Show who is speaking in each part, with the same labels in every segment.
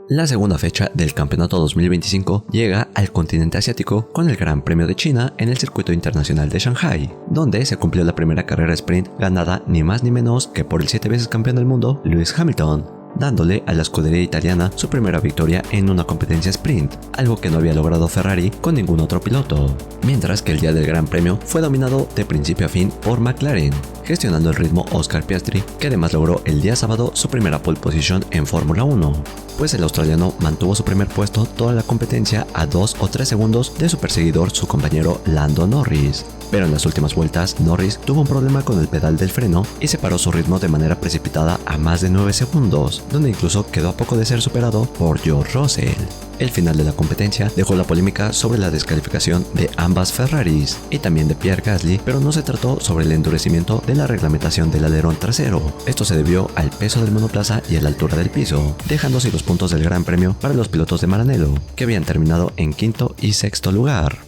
Speaker 1: La segunda fecha del campeonato 2025 llega al continente asiático con el Gran Premio de China en el circuito internacional de Shanghai, donde se cumplió la primera carrera sprint ganada ni más ni menos que por el 7 veces campeón del mundo Lewis Hamilton, dándole a la escudería italiana su primera victoria en una competencia sprint, algo que no había logrado Ferrari con ningún otro piloto, mientras que el día del Gran Premio fue dominado de principio a fin por McLaren, gestionando el ritmo Oscar Piastri, que además logró el día sábado su primera pole position en Fórmula 1, pues el australiano mantuvo su primer puesto toda la competencia a 2 o 3 segundos de su perseguidor, su compañero Lando Norris. Pero en las últimas vueltas, Norris tuvo un problema con el pedal del freno y separó su ritmo de manera precipitada a más de 9 segundos, donde incluso quedó a poco de ser superado por George Russell. El final de la competencia dejó la polémica sobre la descalificación de ambas Ferraris y también de Pierre Gasly, pero no se trató sobre el endurecimiento de la reglamentación del alerón trasero. Esto se debió al peso del monoplaza y a la altura del piso, dejando así los puntos del Gran Premio para los pilotos de Maranello, que habían terminado en quinto y sexto lugar.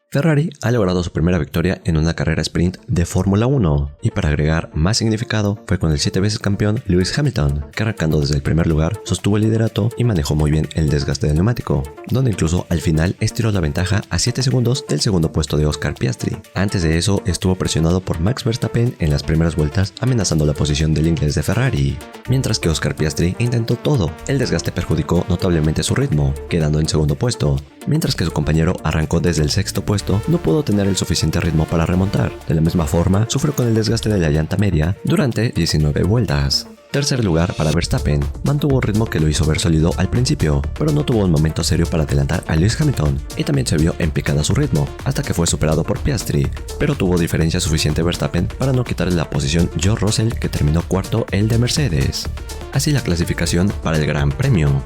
Speaker 1: Ferrari ha logrado su primera victoria en una carrera sprint de Fórmula 1, y para agregar más significado fue con el 7 veces campeón Lewis Hamilton, que arrancando desde el primer lugar sostuvo el liderato y manejó muy bien el desgaste del neumático, donde incluso al final estiró la ventaja a 7 segundos del segundo puesto de Oscar Piastri. Antes de eso estuvo presionado por Max Verstappen en las primeras vueltas, amenazando la posición del inglés de Ferrari, mientras que Oscar Piastri intentó todo. El desgaste perjudicó notablemente su ritmo, quedando en segundo puesto, mientras que su compañero arrancó desde el sexto puesto. No pudo tener el suficiente ritmo para remontar. De la misma forma, sufrió con el desgaste de la llanta media durante 19 vueltas. Tercer lugar para Verstappen. Mantuvo un ritmo que lo hizo ver sólido al principio, pero no tuvo un momento serio para adelantar a Lewis Hamilton, y también se vio en picada su ritmo, hasta que fue superado por Piastri, pero tuvo diferencia suficiente Verstappen para no quitarle la posición George Russell, que terminó cuarto, el de Mercedes. Así la clasificación para el Gran Premio.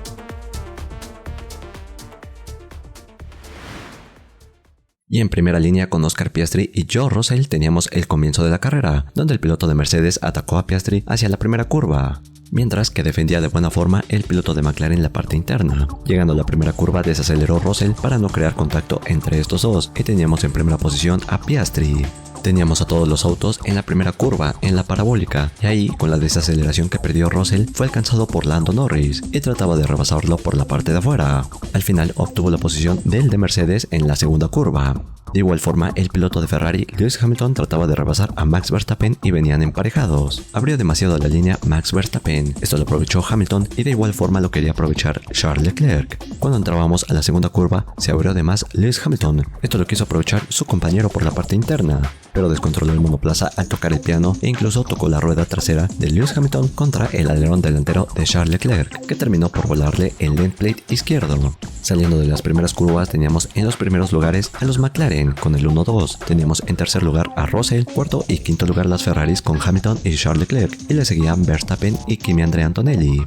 Speaker 1: Y en primera línea con Oscar Piastri y George Russell teníamos el comienzo de la carrera, donde el piloto de Mercedes atacó a Piastri hacia la primera curva, mientras que defendía de buena forma el piloto de McLaren la parte interna. Llegando a la primera curva desaceleró Russell para no crear contacto entre estos dos, y teníamos en primera posición a Piastri. Teníamos a todos los autos en la primera curva, en la parabólica, y ahí, con la desaceleración que perdió Russell, fue alcanzado por Lando Norris y trataba de rebasarlo por la parte de afuera. Al final obtuvo la posición del de Mercedes en la segunda curva. De igual forma, el piloto de Ferrari, Lewis Hamilton, trataba de rebasar a Max Verstappen y venían emparejados. Abrió demasiado la línea Max Verstappen. Esto lo aprovechó Hamilton y de igual forma lo quería aprovechar Charles Leclerc. Cuando entrábamos a la segunda curva, se abrió además Lewis Hamilton. Esto lo quiso aprovechar su compañero por la parte interna, pero descontroló el monoplaza al tocar el piano e incluso tocó la rueda trasera de Lewis Hamilton contra el alerón delantero de Charles Leclerc, que terminó por volarle el end plate izquierdo. Saliendo de las primeras curvas teníamos en los primeros lugares a los McLaren con el 1-2, teníamos en tercer lugar a Russell, cuarto y quinto lugar las Ferraris con Hamilton y Charles Leclerc, y le seguían Verstappen y Kimi Andrea Antonelli.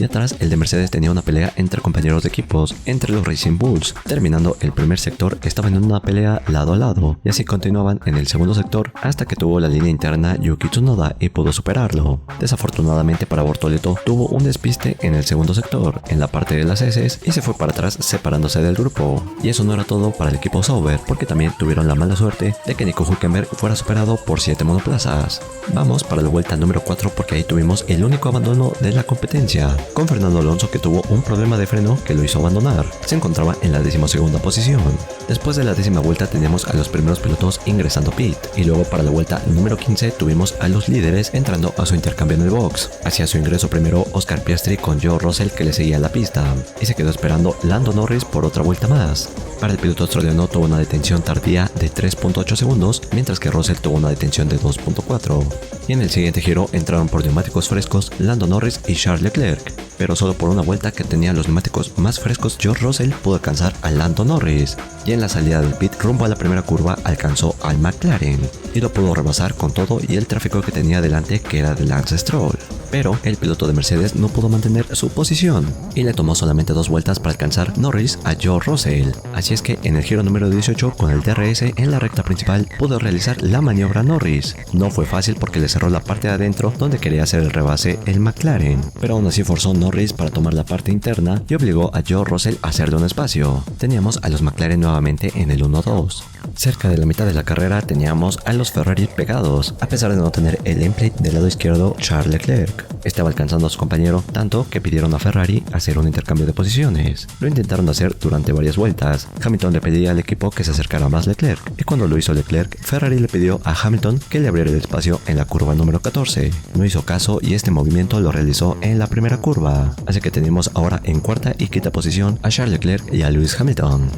Speaker 1: Y atrás el de Mercedes tenía una pelea entre compañeros de equipos, entre los Racing Bulls. Terminando el primer sector estaban en una pelea lado a lado, y así continuaban en el segundo sector hasta que tuvo la línea interna Yuki Tsunoda y pudo superarlo. Desafortunadamente para Bortoleto tuvo un despiste en el segundo sector, en la parte de las heces, y se fue para atrás separándose del grupo. Y eso no era todo para el equipo Sauber, porque también tuvieron la mala suerte de que Nico Hülkenberg fuera superado por 7 monoplazas. Vamos para la vuelta número 4, porque ahí tuvimos el único abandono de la competencia, con Fernando Alonso, que tuvo un problema de freno que lo hizo abandonar. Se encontraba en la 12ª posición. Después de la 10ª vuelta teníamos a los primeros pilotos ingresando pit, y luego para la vuelta número 15 tuvimos a los líderes entrando a su intercambio en el box. Hacía su ingreso primero Oscar Piastri con George Russell, que le seguía la pista, y se quedó esperando Lando Norris por otra vuelta más. Para el piloto australiano tuvo una detención tardía de 3.8 segundos, mientras que Russell tuvo una detención de 2.4. Y en el siguiente giro entraron por neumáticos frescos Lando Norris y Charles Leclerc, pero solo por una vuelta que tenía los neumáticos más frescos George Russell pudo alcanzar a Lando Norris, y en la salida del pit rumbo a la primera curva alcanzó al McLaren, y lo pudo rebasar con todo y el tráfico que tenía delante, que era de Lance Stroll. Pero el piloto de Mercedes no pudo mantener su posición, y le tomó solamente 2 vueltas para alcanzar Norris a George Russell. Así es que en el giro número 18, con el DRS en la recta principal, pudo realizar la maniobra Norris. No fue fácil porque le cerró la parte de adentro donde quería hacer el rebase el McLaren, pero aún así forzó Norris para tomar la parte interna y obligó a George Russell a hacerle un espacio. Teníamos a los McLaren nuevamente nuevamente en el 1-2. Cerca de la mitad de la carrera teníamos a los Ferrari pegados, a pesar de no tener el gameplay del lado izquierdo Charles Leclerc. Estaba alcanzando a su compañero tanto que pidieron a Ferrari hacer un intercambio de posiciones. Lo intentaron hacer durante varias vueltas. Hamilton le pedía al equipo que se acercara más Leclerc, y cuando lo hizo Leclerc, Ferrari le pidió a Hamilton que le abriera el espacio en la curva número 14. No hizo caso y este movimiento lo realizó en la primera curva, así que tenemos ahora en cuarta y quinta posición a Charles Leclerc y a Lewis Hamilton.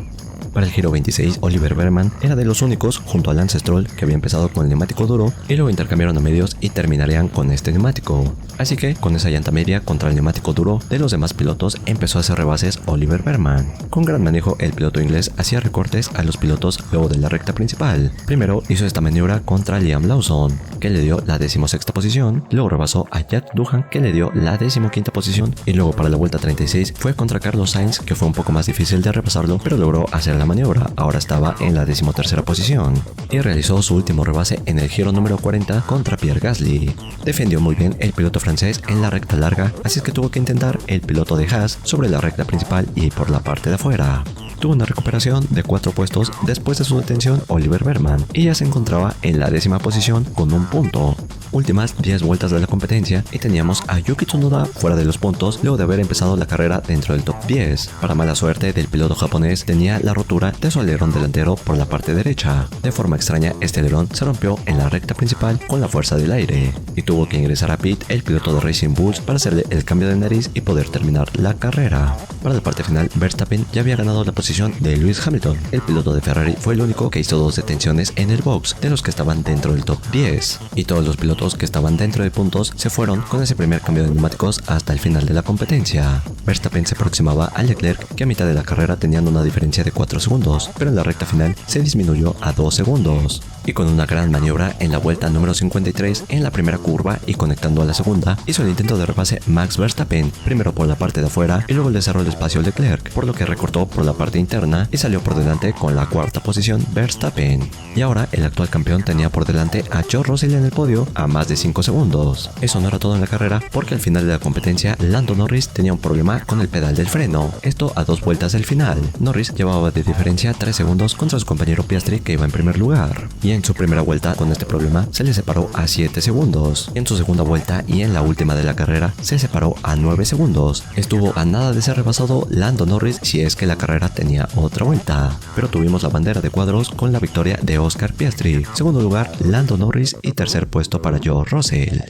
Speaker 1: Para el giro 26, Oliver Behrman era de los únicos, junto a Lance Stroll, que había empezado con el neumático duro y luego intercambiaron a medios y terminarían con este neumático. Así que, con esa llanta media contra el neumático duro de los demás pilotos, empezó a hacer rebases Oliver Behrman. Con gran manejo, el piloto inglés hacía recortes a los pilotos luego de la recta principal. Primero hizo esta maniobra contra Liam Lawson, que le dio la 16ª posición, luego rebasó a Jack Doohan, que le dio la 15ª posición, y luego para la vuelta 36 fue contra Carlos Sainz, que fue un poco más difícil de repasarlo, pero logró hacer la maniobra. Ahora estaba en la 13ª posición y realizó su último rebase en el giro número 40 contra Pierre Gasly. Defendió muy bien el piloto francés en la recta larga, así es que tuvo que intentar el piloto de Haas sobre la recta principal y por la parte de afuera. Tuvo una recuperación de 4 puestos después de su detención Oliver Behrman y ya se encontraba en la 10ª posición con un punto. Últimas 10 vueltas de la competencia y teníamos a Yuki Tsunoda fuera de los puntos luego de haber empezado la carrera dentro del top 10. Para mala suerte del piloto japonés, tenía la rotura de su alerón delantero por la parte derecha. De forma extraña, este alerón se rompió en la recta principal con la fuerza del aire y tuvo que ingresar a pit el piloto de Racing Bulls para hacerle el cambio de nariz y poder terminar la carrera. Para la parte final, Verstappen ya había ganado la posición de Lewis Hamilton. El piloto de Ferrari fue el único que hizo 2 detenciones en el box de los que estaban dentro del top 10 y todos los pilotos que estaban dentro de puntos se fueron con ese primer cambio de neumáticos hasta el final de la competencia. Verstappen se aproximaba a Leclerc, que a mitad de la carrera tenían una diferencia de 4 segundos, pero en la recta final se disminuyó a 2 segundos. Y con una gran maniobra en la vuelta número 53 en la primera curva y conectando a la segunda, hizo el intento de repase Max Verstappen, primero por la parte de afuera y luego le cerró el espacio Leclerc, por lo que recortó por la parte interna y salió por delante con la 4ª posición Verstappen. Y ahora el actual campeón tenía por delante a George Russell en el podio a más de 5 segundos. Eso no era todo en la carrera, porque al final de la competencia Lando Norris tenía un problema con el pedal del freno, esto a 2 vueltas del final. Norris llevaba de diferencia 3 segundos contra su compañero Piastri, que iba en primer lugar, y en su primera vuelta con este problema se le separó a 7 segundos. En su segunda vuelta y en la última de la carrera se separó a 9 segundos. Estuvo a nada de ser rebasado Lando Norris si es que la carrera tenía otra vuelta, pero tuvimos la bandera de cuadros con la victoria de Oscar Piastri, segundo lugar Lando Norris y tercer puesto para George Russell.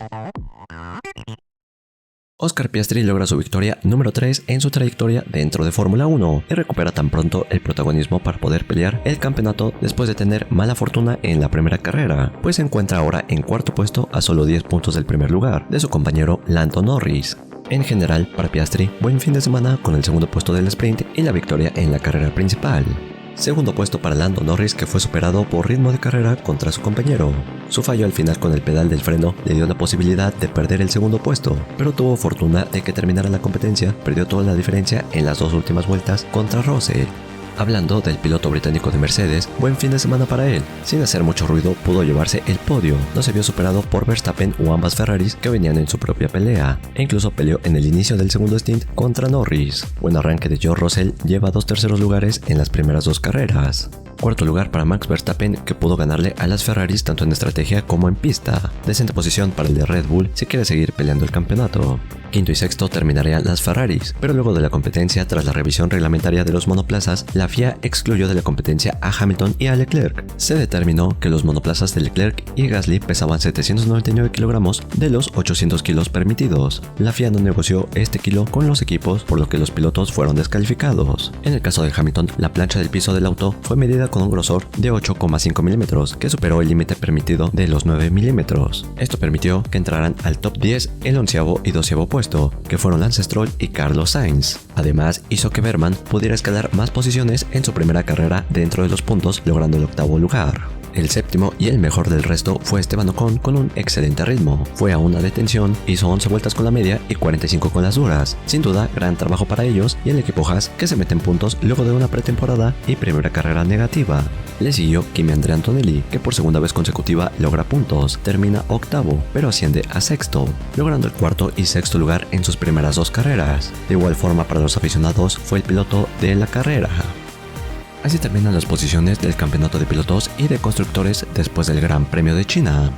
Speaker 1: Oscar Piastri logra su victoria número 3 en su trayectoria dentro de Fórmula 1 y recupera tan pronto el protagonismo para poder pelear el campeonato después de tener mala fortuna en la primera carrera, pues se encuentra ahora en cuarto puesto a solo 10 puntos del primer lugar de su compañero Lando Norris. En general, para Piastri, buen fin de semana con el segundo puesto del sprint y la victoria en la carrera principal. Segundo puesto para Lando Norris, que fue superado por ritmo de carrera contra su compañero. Su fallo al final con el pedal del freno le dio la posibilidad de perder el segundo puesto, pero tuvo fortuna de que terminara la competencia, perdió toda la diferencia en las 2 últimas vueltas contra Russell. Hablando del piloto británico de Mercedes, buen fin de semana para él. Sin hacer mucho ruido pudo llevarse el podio, no se vio superado por Verstappen o ambas Ferraris que venían en su propia pelea, e incluso peleó en el inicio del segundo stint contra Norris. Buen arranque de George Russell, lleva 2 terceros lugares en las primeras 2 carreras. Cuarto lugar para Max Verstappen, que pudo ganarle a las Ferraris tanto en estrategia como en pista. Decente posición para el de Red Bull si quiere seguir peleando el campeonato. Quinto y sexto terminarían las Ferraris, pero luego de la competencia, tras la revisión reglamentaria de los monoplazas, la FIA excluyó de la competencia a Hamilton y a Leclerc. Se determinó que los monoplazas de Leclerc y Gasly pesaban 799 kilogramos de los 800 kilos permitidos. La FIA no negoció este kilo con los equipos, por lo que los pilotos fueron descalificados. En el caso de Hamilton, la plancha del piso del auto fue medida con un grosor de 8,5 milímetros, que superó el límite permitido de los 9 milímetros. Esto permitió que entraran al top 10 el 11º y 12º puesto, que fueron Lance Stroll y Carlos Sainz. Además, hizo que Behrman pudiera escalar más posiciones en su primera carrera dentro de los puntos, logrando el 8º lugar. El séptimo y el mejor del resto fue Esteban Ocon con un excelente ritmo. Fue a una detención, hizo 11 vueltas con la media y 45 con las duras. Sin duda, gran trabajo para ellos y el equipo Haas, que se mete en puntos luego de una pretemporada y primera carrera negativa. Le siguió Kimi Andrea Antonelli, que por segunda vez consecutiva logra puntos, termina 8º, pero asciende a 6º, logrando el 4º y 6º lugar en sus primeras 2 carreras. De igual forma, para los aficionados fue el piloto de la carrera. Así terminan las posiciones del campeonato de pilotos y de constructores después del Gran Premio de China.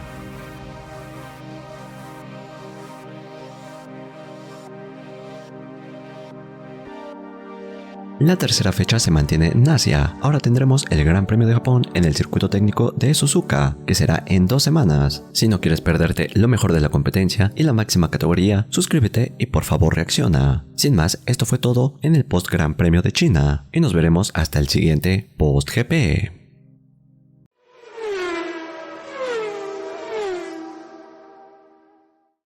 Speaker 1: La tercera fecha se mantiene en Asia. Ahora tendremos el Gran Premio de Japón en el circuito técnico de Suzuka, que será en 2 semanas. Si no quieres perderte lo mejor de la competencia y la máxima categoría, suscríbete y por favor reacciona. Sin más, esto fue todo en el post Gran Premio de China, y nos veremos hasta el siguiente post GP.